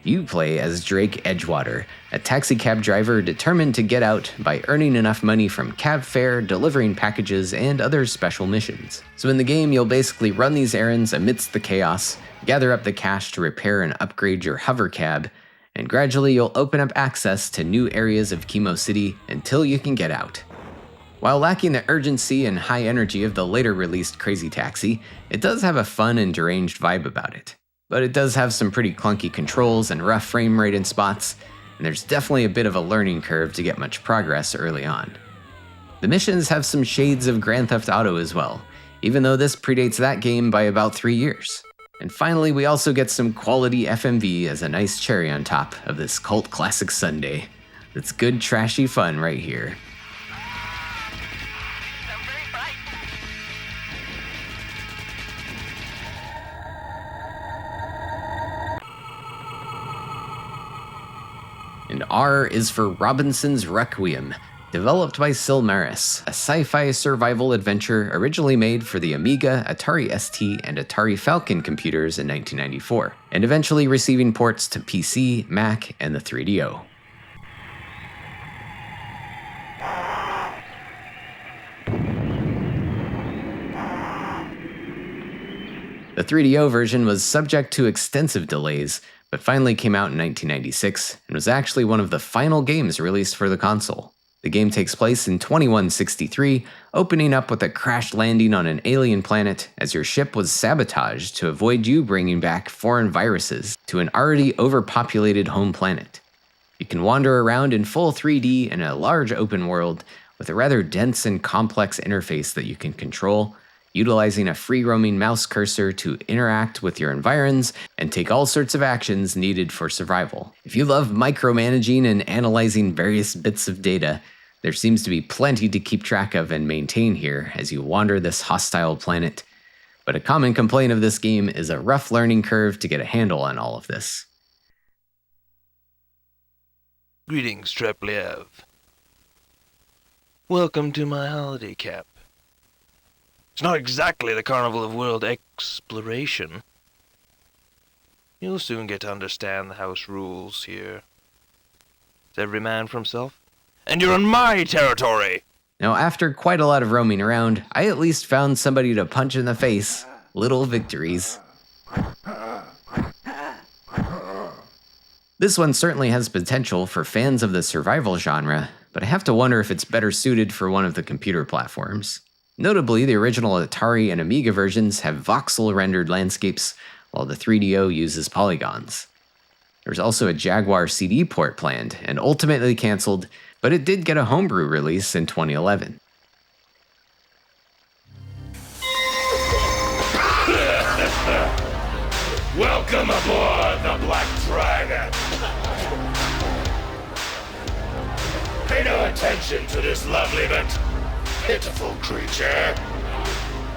You play as Drake Edgewater, a taxicab driver determined to get out by earning enough money from cab fare, delivering packages, and other special missions. So in the game, you'll basically run these errands amidst the chaos, gather up the cash to repair and upgrade your hover cab, and gradually you'll open up access to new areas of Chemo City until you can get out. While lacking the urgency and high energy of the later released Crazy Taxi, it does have a fun and deranged vibe about it. But it does have some pretty clunky controls and rough frame rate in spots, and there's definitely a bit of a learning curve to get much progress early on. The missions have some shades of Grand Theft Auto as well, even though this predates that game by about 3 years. And finally, we also get some quality FMV as a nice cherry on top of this cult classic sundae. It's good trashy fun right here. And R is for Robinson's Requiem, developed by Silmaris, a sci-fi survival adventure originally made for the Amiga, Atari ST, and Atari Falcon computers in 1994, and eventually receiving ports to PC, Mac, and the 3DO. The 3DO version was subject to extensive delays, but finally came out in 1996 and was actually one of the final games released for the console. The game takes place in 2163, opening up with a crash landing on an alien planet as your ship was sabotaged to avoid you bringing back foreign viruses to an already overpopulated home planet. You can wander around in full 3D in a large open world with a rather dense and complex interface that you can control, utilizing a free-roaming mouse cursor to interact with your environs and take all sorts of actions needed for survival. If you love micromanaging and analyzing various bits of data, there seems to be plenty to keep track of and maintain here as you wander this hostile planet. But a common complaint of this game is a rough learning curve to get a handle on all of this. Greetings, Treplev. Welcome to my holiday cap. It's not exactly the Carnival of World Exploration. You'll soon get to understand the house rules here. It's every man for himself. And you're on my territory! Now, after quite a lot of roaming around, I at least found somebody to punch in the face. Little victories. This one certainly has potential for fans of the survival genre, but I have to wonder if it's better suited for one of the computer platforms. Notably, the original Atari and Amiga versions have voxel-rendered landscapes, while the 3DO uses polygons. There's also a Jaguar CD port planned, and ultimately canceled, but it did get a homebrew release in 2011. Welcome aboard the Black Dragon! Pay no attention to this lovely but pitiful creature.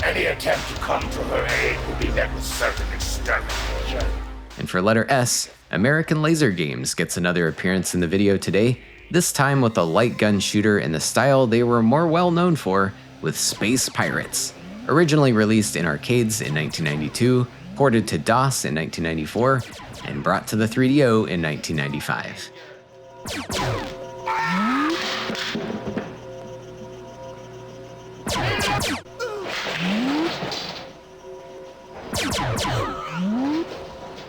Any attempt to come to her aid will be met with certain extermination. And for letter S, American Laser Games gets another appearance in the video today, this time with a light gun shooter in the style they were more well known for, with Space Pirates. Originally released in arcades in 1992, ported to DOS in 1994, and brought to the 3DO in 1995.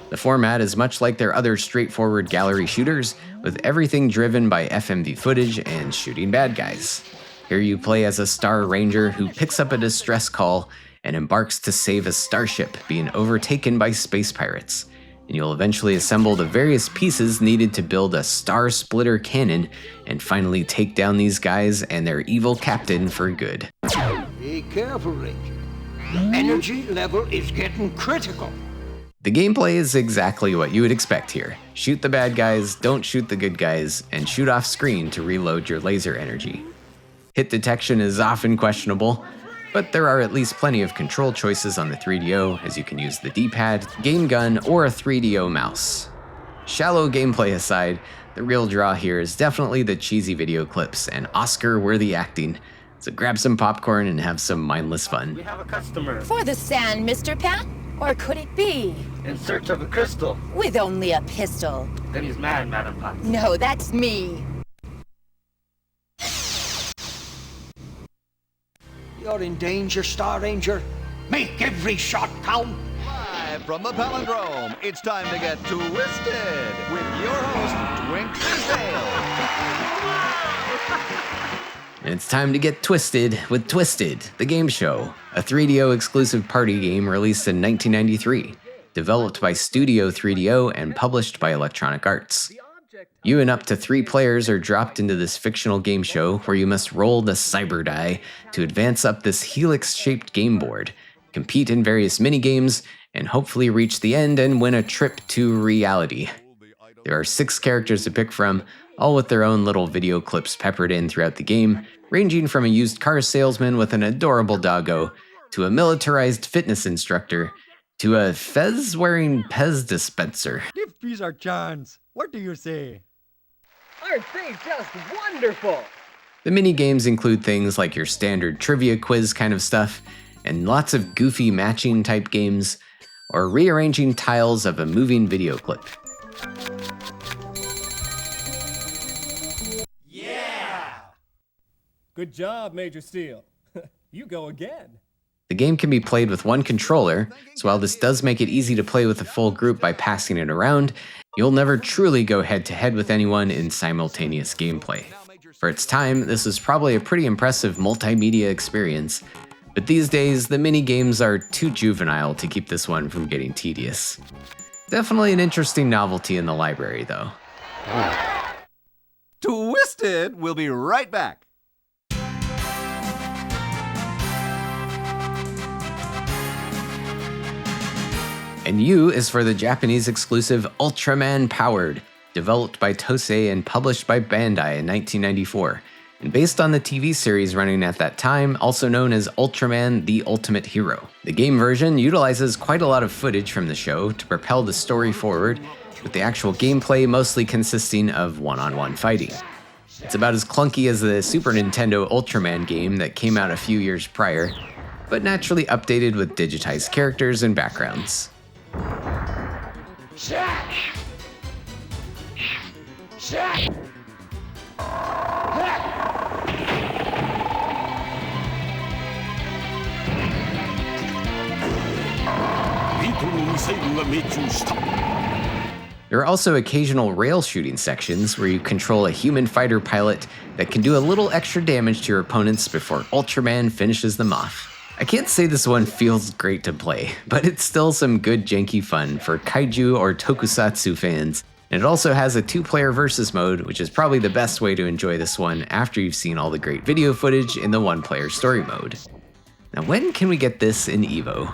The format is much like their other straightforward gallery shooters, with everything driven by FMV footage and shooting bad guys. Here you play as a Star Ranger who picks up a distress call and embarks to save a starship being overtaken by space pirates. And you'll eventually assemble the various pieces needed to build a star splitter cannon and finally take down these guys and their evil captain for good. Be careful, Ranger. The energy level is getting critical. The gameplay is exactly what you would expect here. Shoot the bad guys, don't shoot the good guys, and shoot off screen to reload your laser energy. Hit detection is often questionable, but there are at least plenty of control choices on the 3DO, as you can use the D-pad, game gun, or a 3DO mouse. Shallow gameplay aside, the real draw here is definitely the cheesy video clips and Oscar-worthy acting, so grab some popcorn and have some mindless fun. We have a customer. For the sand, Mr. Pat? Or could it be? In search of a crystal. With only a pistol. Then he's mad, Madam Potts. No, that's me. You're in danger, Star Ranger. Make every shot count. Live from the Palindrome, it's time to get twisted with your host, Twink Tisdale. And it's time to get twisted with Twisted, the game show, a 3DO exclusive party game released in 1993, developed by Studio 3DO and published by Electronic Arts. You and up to 3 players are dropped into this fictional game show where you must roll the cyber die to advance up this helix-shaped game board, compete in various minigames, and hopefully reach the end and win a trip to reality. There are 6 characters to pick from, all with their own little video clips peppered in throughout the game, ranging from a used car salesman with an adorable doggo, to a militarized fitness instructor, to a fez-wearing Pez dispenser. Give these our chance. What do you say? Aren't they just wonderful? The mini-games include things like your standard trivia quiz kind of stuff, and lots of goofy matching type games, or rearranging tiles of a moving video clip. Good job, Major Steel. You go again. The game can be played with one controller, so while this does make it easy to play with a full group by passing it around, you'll never truly go head-to-head with anyone in simultaneous gameplay. For its time, this is probably a pretty impressive multimedia experience, but these days, the mini-games are too juvenile to keep this one from getting tedious. Definitely an interesting novelty in the library, though. Twisted, we'll be right back. And U is for the Japanese exclusive Ultraman Powered, developed by Tosei and published by Bandai in 1994, and based on the TV series running at that time, also known as Ultraman the Ultimate Hero. The game version utilizes quite a lot of footage from the show to propel the story forward, with the actual gameplay mostly consisting of one-on-one fighting. It's about as clunky as the Super Nintendo Ultraman game that came out a few years prior, but naturally updated with digitized characters and backgrounds. There are also occasional rail shooting sections where you control a human fighter pilot that can do a little extra damage to your opponents before Ultraman finishes them off. I can't say this one feels great to play, but it's still some good janky fun for kaiju or tokusatsu fans. And it also has a 2-player versus mode, which is probably the best way to enjoy this one after you've seen all the great video footage in the 1-player story mode. Now, when can we get this in EVO?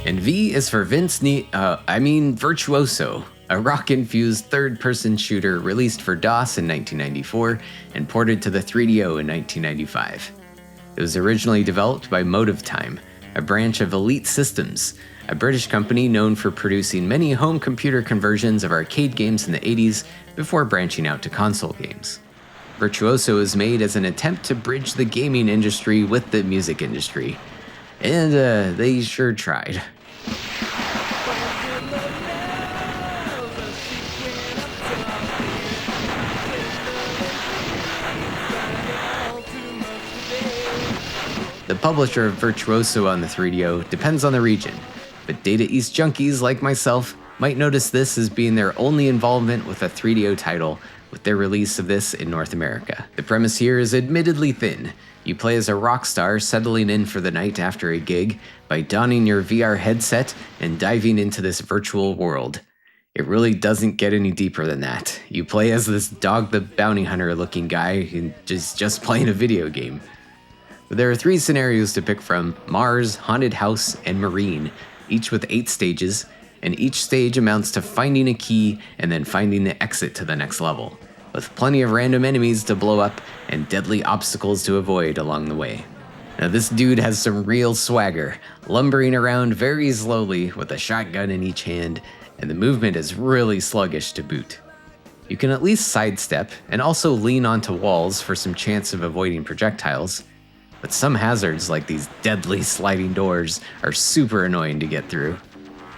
And V is for Virtuoso, a rock-infused third-person shooter released for DOS in 1994 and ported to the 3DO in 1995. It was originally developed by Motive Time, a branch of Elite Systems, a British company known for producing many home computer conversions of arcade games in the 80s before branching out to console games. Virtuoso is made as an attempt to bridge the gaming industry with the music industry. And they sure tried. The publisher of Virtuoso on the 3DO depends on the region, but Data East junkies like myself might notice this as being their only involvement with a 3DO title with their release of this in North America. The premise here is admittedly thin. You play as a rock star settling in for the night after a gig by donning your VR headset and diving into this virtual world. It really doesn't get any deeper than that. You play as this Dog the Bounty Hunter looking guy who is just playing a video game. But there are 3 scenarios to pick from: Mars, Haunted House, and Marine, each with 8 stages, and each stage amounts to finding a key and then finding the exit to the next level, with plenty of random enemies to blow up and deadly obstacles to avoid along the way. Now this dude has some real swagger, lumbering around very slowly with a shotgun in each hand, and the movement is really sluggish to boot. You can at least sidestep and also lean onto walls for some chance of avoiding projectiles, but some hazards like these deadly sliding doors are super annoying to get through.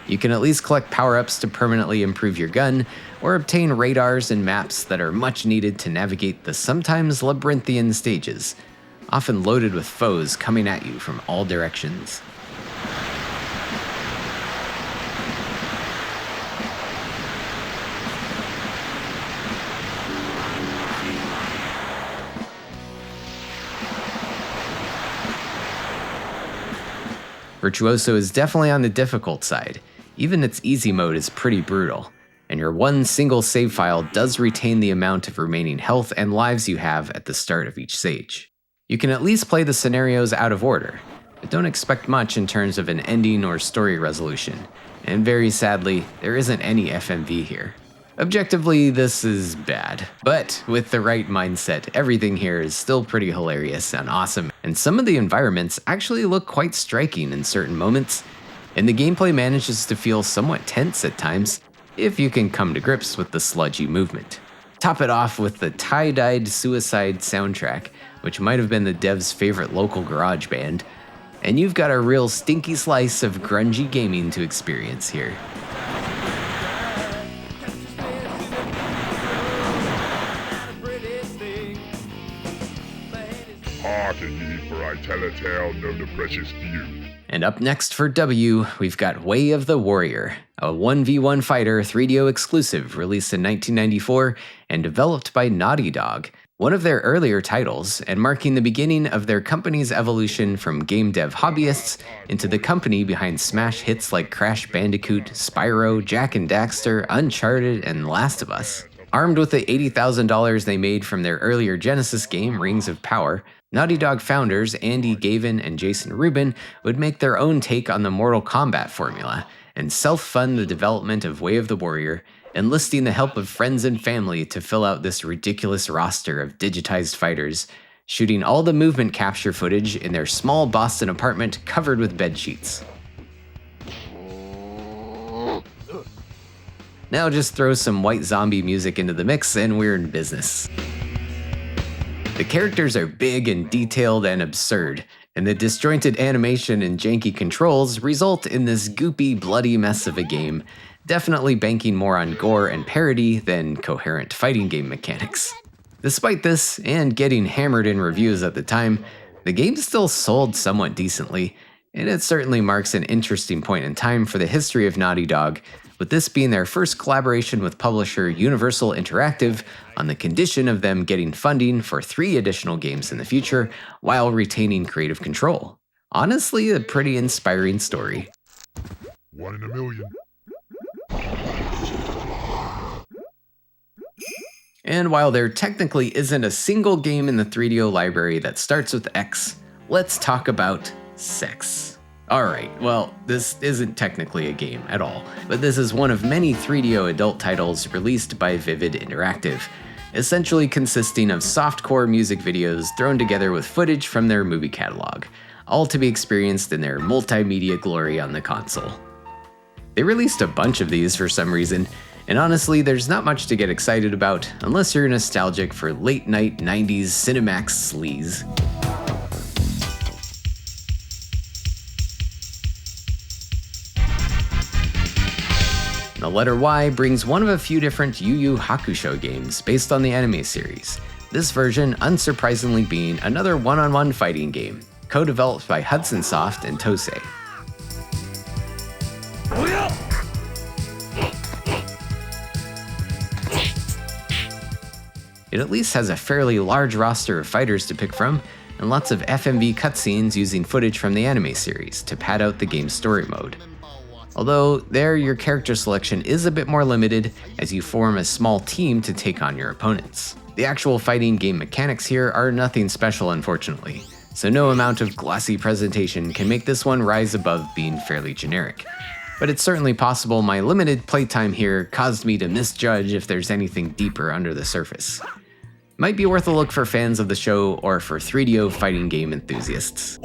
You can at least collect power-ups to permanently improve your gun, or obtain radars and maps that are much needed to navigate the sometimes labyrinthian stages, often loaded with foes coming at you from all directions. Virtuoso is definitely on the difficult side. Even its easy mode is pretty brutal, and your one single save file does retain the amount of remaining health and lives you have at the start of each stage. You can at least play the scenarios out of order, but don't expect much in terms of an ending or story resolution, and very sadly, there isn't any FMV here. Objectively, this is bad, but with the right mindset, everything here is still pretty hilarious and awesome, and some of the environments actually look quite striking in certain moments, and the gameplay manages to feel somewhat tense at times, if you can come to grips with the sludgy movement. Top it off with the tie-dyed Suicide soundtrack, which might have been the dev's favorite local garage band, and you've got a real stinky slice of grungy gaming to experience here. Hearken ye, for I tell a tale known to precious few. And up next for W, we've got Way of the Warrior, a 1v1 fighter 3DO exclusive released in 1994 and developed by Naughty Dog, one of their earlier titles, and marking the beginning of their company's evolution from game dev hobbyists into the company behind smash hits like Crash Bandicoot, Spyro, Jak and Daxter, Uncharted, and Last of Us. Armed with the $80,000 they made from their earlier Genesis game, Rings of Power, Naughty Dog founders Andy Gavin and Jason Rubin would make their own take on the Mortal Kombat formula and self-fund the development of Way of the Warrior, enlisting the help of friends and family to fill out this ridiculous roster of digitized fighters, shooting all the movement capture footage in their small Boston apartment covered with bedsheets. Now just throw some white zombie music into the mix and we're in business. The characters are big and detailed and absurd, and the disjointed animation and janky controls result in this goopy, bloody mess of a game, definitely banking more on gore and parody than coherent fighting game mechanics. Despite this, and getting hammered in reviews at the time, the game still sold somewhat decently, and it certainly marks an interesting point in time for the history of Naughty Dog, with this being their first collaboration with publisher Universal Interactive on the condition of them getting funding for 3 additional games in the future while retaining creative control. Honestly, a pretty inspiring story. 1 in a million. And while there technically isn't a single game in the 3DO library that starts with X, let's talk about sex. Alright, well, this isn't technically a game at all, but this is one of many 3DO adult titles released by Vivid Interactive, essentially consisting of softcore music videos thrown together with footage from their movie catalog, all to be experienced in their multimedia glory on the console. They released a bunch of these for some reason, and honestly, there's not much to get excited about unless you're nostalgic for late-night 90s Cinemax sleaze. The letter Y brings one of a few different Yu Yu Hakusho games based on the anime series, this version unsurprisingly being another one-on-one fighting game, co-developed by Hudson Soft and Tosei. It at least has a fairly large roster of fighters to pick from, and lots of FMV cutscenes using footage from the anime series to pad out the game's story mode. Although there your character selection is a bit more limited as you form a small team to take on your opponents. The actual fighting game mechanics here are nothing special unfortunately, so no amount of glossy presentation can make this one rise above being fairly generic. But it's certainly possible my limited playtime here caused me to misjudge if there's anything deeper under the surface. Might be worth a look for fans of the show or for 3DO fighting game enthusiasts.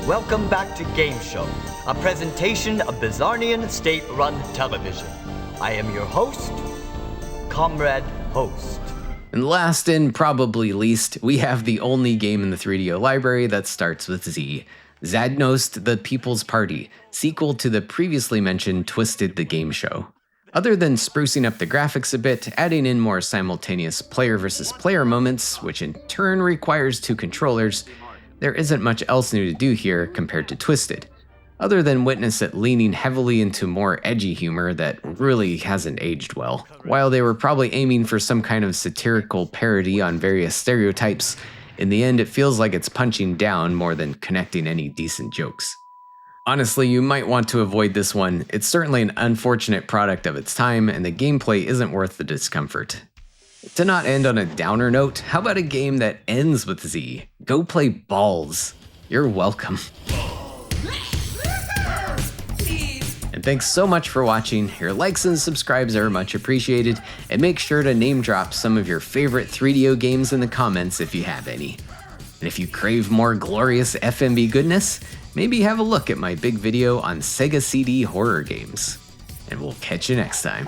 Welcome back to Game Show, a presentation of Bizarnian state-run television. I am your host, Comrade Host. And last and probably least, we have the only game in the 3DO library that starts with Z, Zadnost the People's Party, sequel to the previously mentioned Twisted the Game Show. Other than sprucing up the graphics a bit, adding in more simultaneous player versus player moments, which in turn requires 2 controllers, there isn't much else new to do here compared to Twisted, other than witness it leaning heavily into more edgy humor that really hasn't aged well. While they were probably aiming for some kind of satirical parody on various stereotypes, in the end it feels like it's punching down more than connecting any decent jokes. Honestly, you might want to avoid this one. It's certainly an unfortunate product of its time, and the gameplay isn't worth the discomfort. To not end on a downer note, how about a game that ends with Z? Go play Balls. You're welcome. And thanks so much for watching. Your likes and subscribes are much appreciated, and make sure to name drop some of your favorite 3DO games in the comments if you have any. And if you crave more glorious FMV goodness, maybe have a look at my big video on Sega CD horror games. And we'll catch you next time.